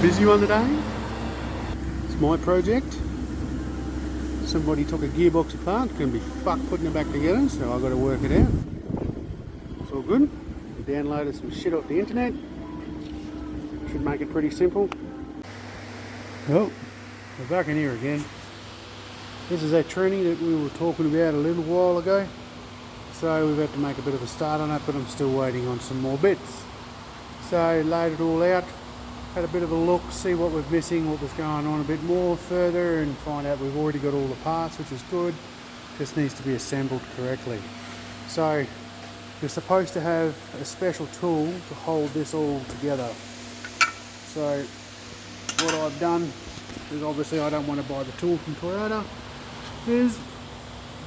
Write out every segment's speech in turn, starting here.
busy one today. It's my project. Somebody took a gearbox apart, it's going to be fuck putting it back together, so I've got to work it out. It's all good. I downloaded some shit off the internet. Should make it pretty simple. Well, we're back in here again. This is that tranny that we were talking about a little while ago. So we've had to make a bit of a start on it, but I'm still waiting on some more bits. So laid it all out, had a bit of a look, see what we're missing, what was going on a bit more further, and find out we've already got all the parts, which is good. Just needs to be assembled correctly. So you're supposed to have a special tool to hold this all together. So what I've done is, obviously I don't want to buy the tool from Toyota, is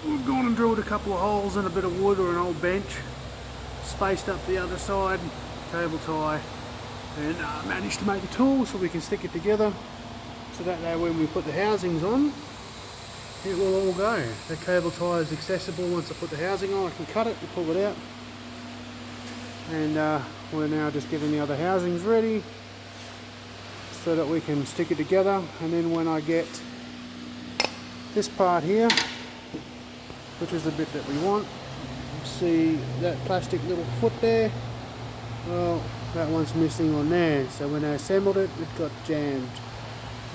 we've gone and drilled a couple of holes in a bit of wood or an old bench, spaced up the other side, cable tie, and managed to make the tool so we can stick it together, so that way when we put the housings on, it will all go. The cable tie is accessible. Once I put the housing on, I can cut it and pull it out. And we're now just getting the other housings ready so that we can stick it together. And then when I get this part here, which is the bit that we want, see that plastic little foot there? Well, that one's missing on there. So when I assembled it, it got jammed,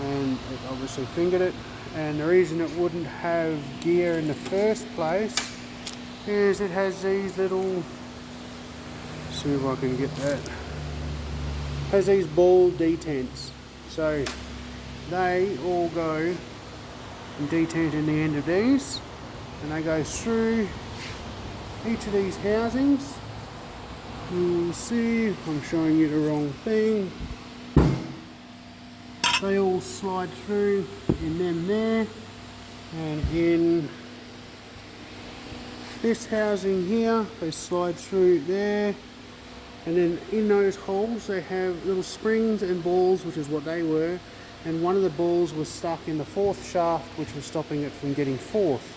and it obviously fingered it. And the reason it wouldn't have gear in the first place is it has these little, see if I can get that, has these ball detents. So they all go and detent in the end of these, and they go through each of these housings. You'll see, I'm showing you the wrong thing. They all slide through in them there, and in this housing here, they slide through there, and then in those holes they have little springs and balls, which is what they were, and one of the balls was stuck in the fourth shaft, which was stopping it from getting forth.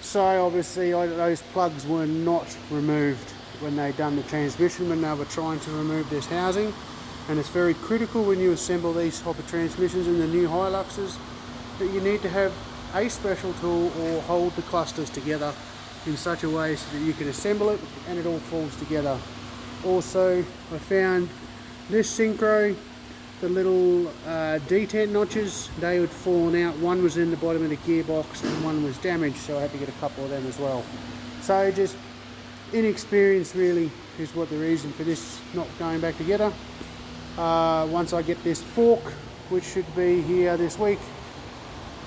So obviously those plugs were not removed when they done the transmission, when they were trying to remove this housing. And it's very critical when you assemble these type of transmissions in the new Hiluxes that you need to have a special tool or hold the clusters together in such a way so that you can assemble it and it all falls together. Also, I found this synchro, the little detent notches, they had fallen out. One was in the bottom of the gearbox and one was damaged, so I had to get a couple of them as well. So just inexperience really is what the reason for this not going back together. Once I get this fork, which should be here this week,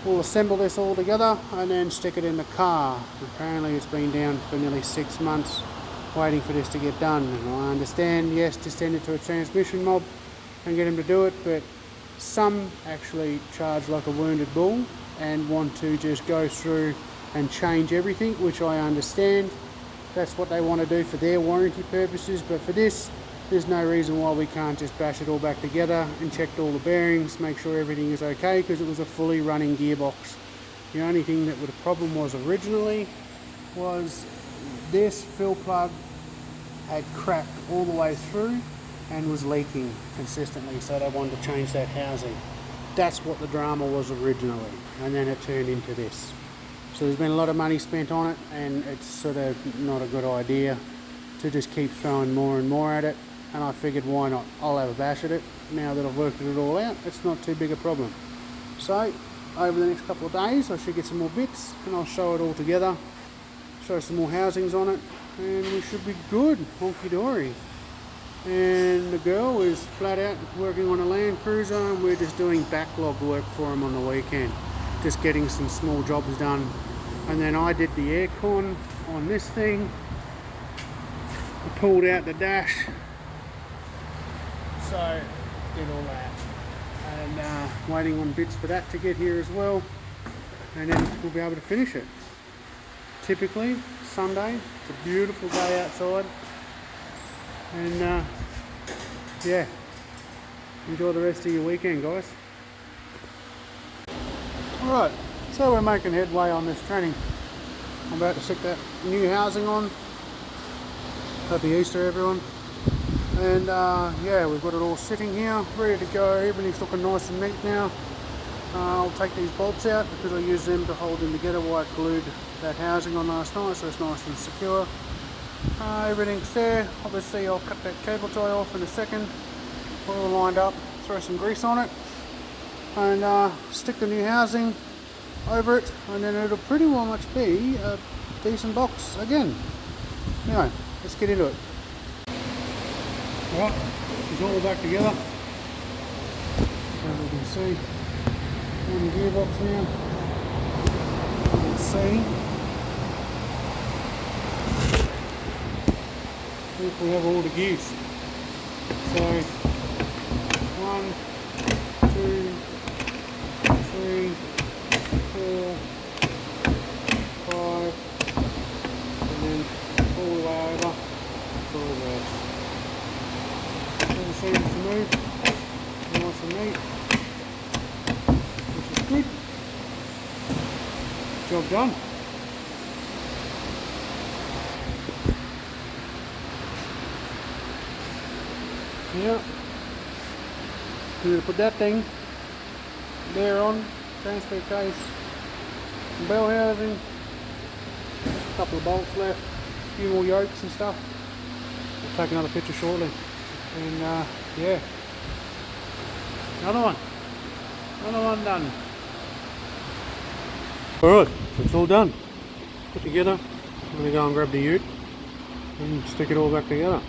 we'll assemble this all together and then stick it in the car. Apparently it's been down for nearly 6 months waiting for this to get done, and I understand, yes, to send it to a transmission mob and get him to do it, but some actually charge like a wounded bull and want to just go through and change everything, which I understand. That's what they want to do for their warranty purposes, but for this, there's no reason why we can't just bash it all back together and check all the bearings, make sure everything is okay, because it was a fully running gearbox. The only thing that the problem was originally was this fill plug had cracked all the way through and was leaking consistently, so they wanted to change that housing. That's what the drama was originally, and then it turned into this. So there's been a lot of money spent on it, and it's sort of not a good idea to just keep throwing more and more at it, and I figured why not, I'll have a bash at it. Now that I've worked it all out, it's not too big a problem. So over the next couple of days I should get some more bits and I'll show it all together, show some more housings on it, and we should be good, honky dory. And the girl is flat out working on a Land Cruiser, and we're just doing backlog work for him on the weekend, just getting some small jobs done. And then I did the aircon on this thing, I pulled out the dash, so did all that, and waiting on bits for that to get here as well, and then we'll be able to finish it. Typically Sunday, it's a beautiful day outside, and yeah, enjoy the rest of your weekend, guys. Alright, so we're making headway on this training. I'm about to stick that new housing on. Happy Easter, everyone. And yeah, we've got it all sitting here, ready to go. Everything's looking nice and neat now. I'll take these bolts out because I use them to hold them together while I glued that housing on last night, so it's nice and secure. Everything's there. Obviously I'll cut that cable tie off in a second. All lined up, throw some grease on it, and stick the new housing over it, and then it'll pretty well much be a decent box again. Anyway, let's get into it. Right, it's all back together. As you can see, one gearbox now. Let's see if we have all the gears. So 1, 2, 3, 4, 5, and then all the way over to all that. All seems to move nice and neat, which is good. Job done. Yeah, we're going to put that thing there on, transfer case, some bell housing, a couple of bolts left, a few more yokes and stuff. We'll take another picture shortly. And yeah, another one done. Alright, it's all done, put together. I'm going to go and grab the ute and stick it all back together.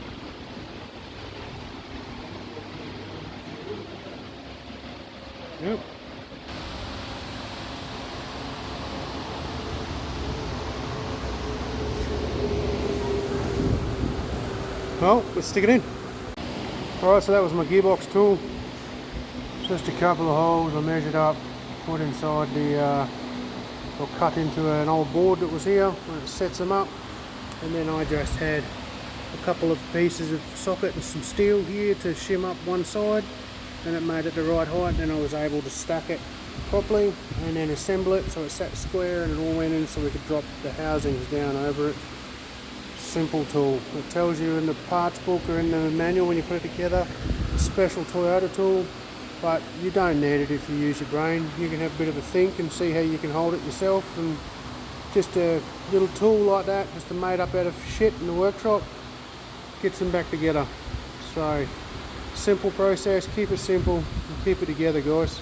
Yep. Well, let's stick it in. Alright, so that was my gearbox tool. Just a couple of holes I measured up, put inside the, or cut into an old board that was here, and it sets them up. And then I just had a couple of pieces of socket and some steel here to shim up one side, and it made it the right height. Then I was able to stack it properly and then assemble it so it sat square and it all went in so we could drop the housings down over it. Simple tool. It tells you in the parts book or in the manual when you put it together, a special Toyota tool, but you don't need it if you use your brain. You can have a bit of a think and see how you can hold it yourself, and just a little tool like that, just made up out of shit in the workshop, gets them back together. So simple process, keep it simple and keep it together, guys.